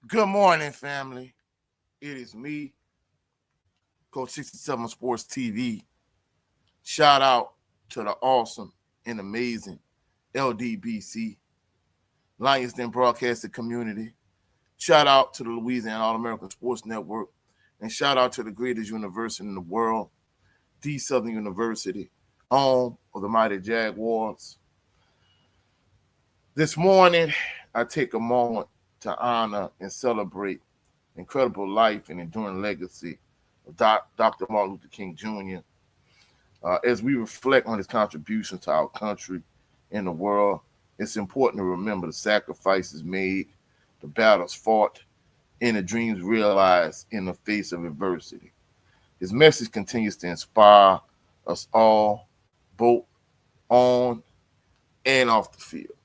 Good morning, family. It is me, Coach 67 Sports TV. Shout out to the awesome and amazing LDBC, Lions Den Broadcasting Community. Shout out to the Louisiana All American Sports Network. And shout out to the greatest university in the world, the Southern University, home of the mighty Jaguars. This morning, I take a moment to honor and celebrate incredible life and enduring legacy of Dr. Martin Luther King Jr. As we reflect on his contributions to our country and the world, it's important to remember the sacrifices made, the battles fought, and the dreams realized in the face of adversity. His message continues to inspire us all, both on and off the field.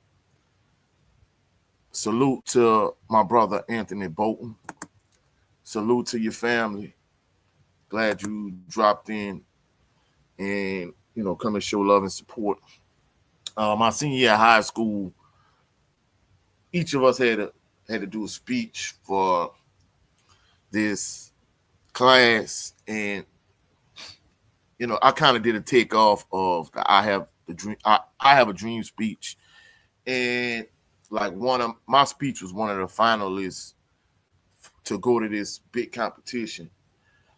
Salute to my brother Anthony Bolton. Salute to your family. Glad you dropped in and come and show love and support. My senior year of high school, each of us had to do a speech for this class, and I kind of did a takeoff of the I have a dream speech, and like one of my speech was one of the finalists to go to this big competition.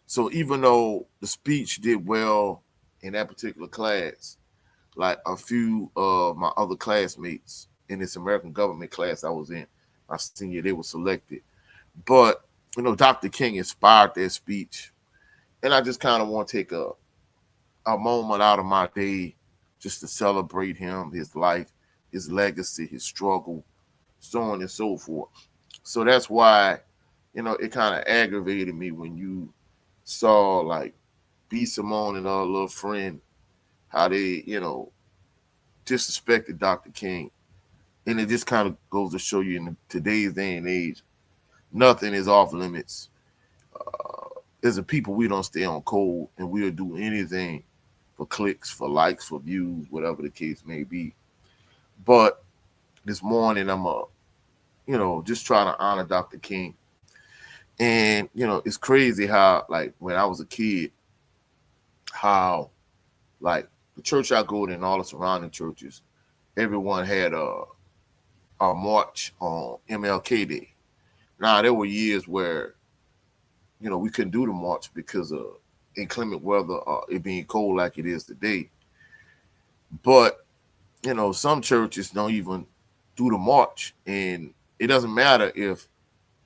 So even though the speech did well in that particular class, like a few of my other classmates in this American government class I was in, my senior, they were selected. But, Dr. King inspired that speech. And I just kind of want to take a moment out of my day just to celebrate him, his life, his legacy, his struggle, so on and so forth. So that's why, it kind of aggravated me when you saw like B. Simone and our little friend, how they, disrespected Dr. King. And it just kind of goes to show you in today's day and age, nothing is off limits. As a people, we don't stay on cold, and we'll do anything for clicks, for likes, for views, whatever the case may be. But this morning, I'm just trying to honor Dr. King. And, it's crazy how, like, when I was a kid, how, like, the church I go to and all the surrounding churches, everyone had a march on MLK Day. Now, there were years where, we couldn't do the march because of inclement weather, it being cold like it is today. But, some churches don't even do the march. And it doesn't matter if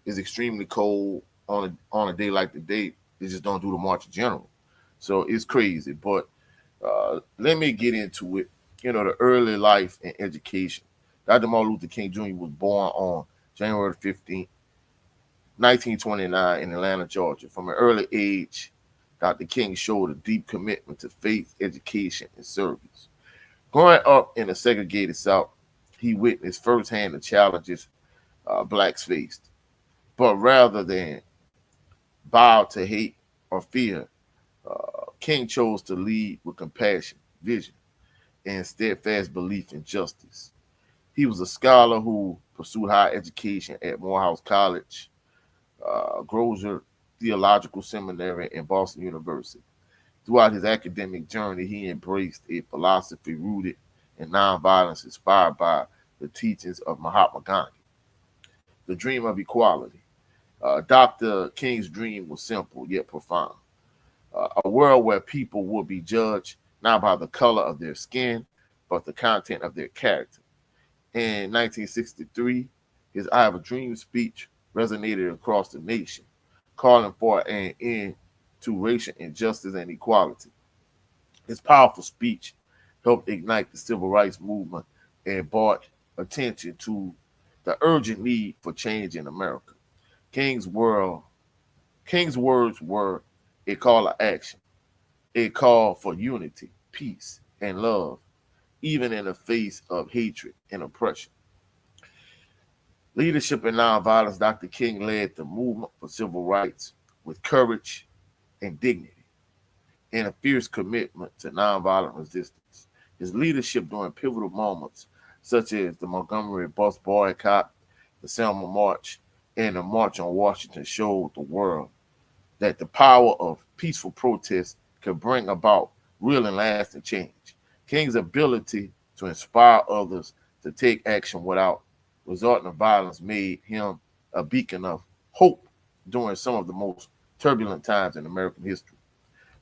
it's extremely cold on a day like today, they just don't do the march in general. So it's crazy. But let me get into it. The early life and education. Dr. Martin Luther King Jr. was born on January 15th, 1929 in Atlanta, Georgia. From an early age, Dr. King showed a deep commitment to faith, education, and service. Growing up in a segregated South, he witnessed firsthand the challenges blacks faced. But rather than bow to hate or fear, King chose to lead with compassion, vision, and steadfast belief in justice. He was a scholar who pursued higher education at Morehouse College, Grozer Theological Seminary, and Boston University. Throughout his academic journey, he embraced a philosophy rooted in nonviolence, inspired by the teachings of Mahatma Gandhi. The dream of equality. Dr. King's dream was simple yet profound. A world where people will be judged not by the color of their skin, but the content of their character. In 1963, his I Have a Dream speech resonated across the nation, calling for an end to racial injustice and equality. His powerful speech helped ignite the civil rights movement and brought attention to the urgent need for change in America. King's world, King's words were a call to action, a call for unity, peace, and love, even in the face of hatred and oppression. Leadership in nonviolence, Dr. King led the movement for civil rights with courage and dignity and a fierce commitment to nonviolent resistance. His leadership during pivotal moments, such as the Montgomery Bus Boycott, the Selma March, and the March on Washington showed the world that the power of peaceful protest could bring about real and lasting change. King's ability to inspire others to take action without resorting to violence made him a beacon of hope during some of the most turbulent times in American history.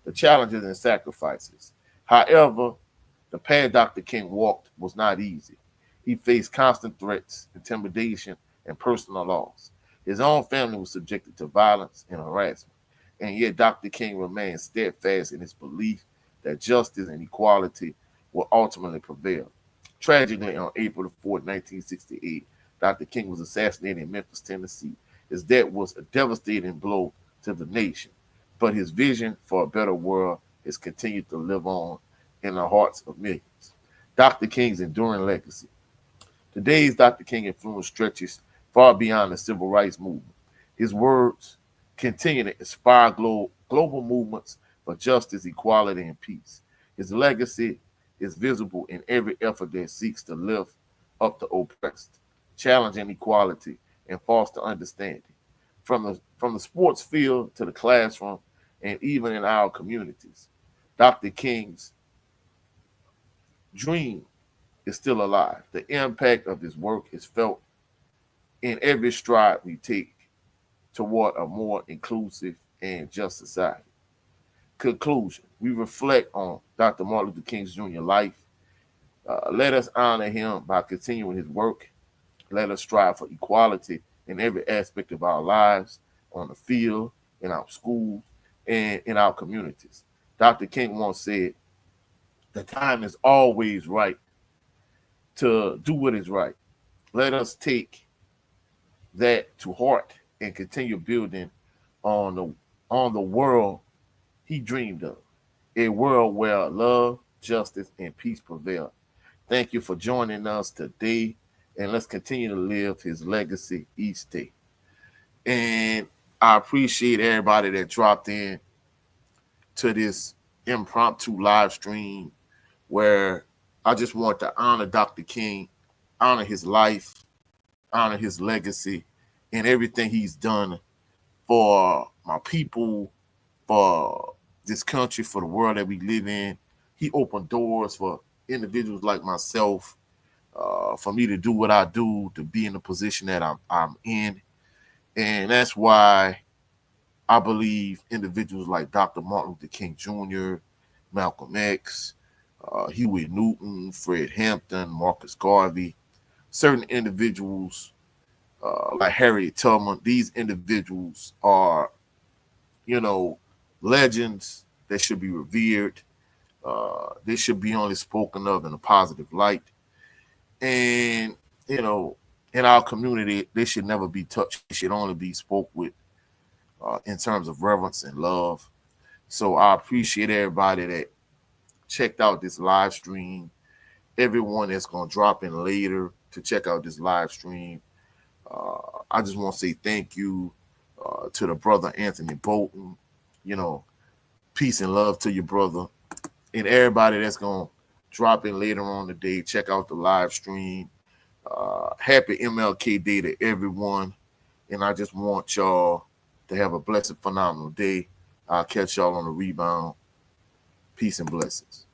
The challenges and sacrifices. However, the path Dr. King walked was not easy. He faced constant threats, intimidation, and personal loss. His own family was subjected to violence and harassment, and yet Dr. King remained steadfast in his belief that justice and equality will ultimately prevail. Tragically, on April 4th, 1968, Dr. King was assassinated in Memphis, Tennessee. His death was a devastating blow to the nation, but his vision for a better world has continued to live on in the hearts of millions. Dr. King's enduring legacy. Today's Dr. King influence stretches far beyond the civil rights movement. His words continue to inspire global movements for justice, equality, and peace. His legacy is visible in every effort that seeks to lift up the oppressed, challenge inequality, and foster understanding. From the sports field to the classroom, and even in our communities, Dr. King's dream is still alive. The impact of his work is felt in every stride we take toward a more inclusive and just society. Conclusion. We reflect on Dr. Martin Luther King's Jr. life. Let us honor him by continuing his work. Let us strive for equality in every aspect of our lives, on the field, in our schools, and in our communities. Dr. King once said, the time is always right to do what is right. Let us take that to heart and continue building on the world he dreamed of. A world where love, justice, and peace prevail. Thank you for joining us today, and let's continue to live his legacy each day. And I appreciate everybody that dropped in to this impromptu live stream where I just want to honor Dr. King, honor his life, honor his legacy, and everything he's done for my people, for this country, for the world that we live in. He opened doors for individuals like myself, for me to do what I do, to be in the position that I'm in. And that's why I believe individuals like Dr. Martin Luther King Jr., Malcolm X, Huey Newton, Fred Hampton, Marcus Garvey, certain individuals like Harriet Tubman, these individuals are, you know, legends that should be revered. They should be only spoken of in a positive light. And, you know, in our community, they should never be touched. They should only be spoke with in terms of reverence and love. So I appreciate everybody that checked out this live stream, everyone that's going to drop in later to check out this live stream. I just want to say thank you to the brother Anthony Bolton. You know, peace and love to your brother. And everybody that's going to drop in later on today, check out the live stream. Happy MLK Day to everyone. And I just want y'all to have a blessed, phenomenal day. I'll catch y'all on the rebound. Peace and blessings.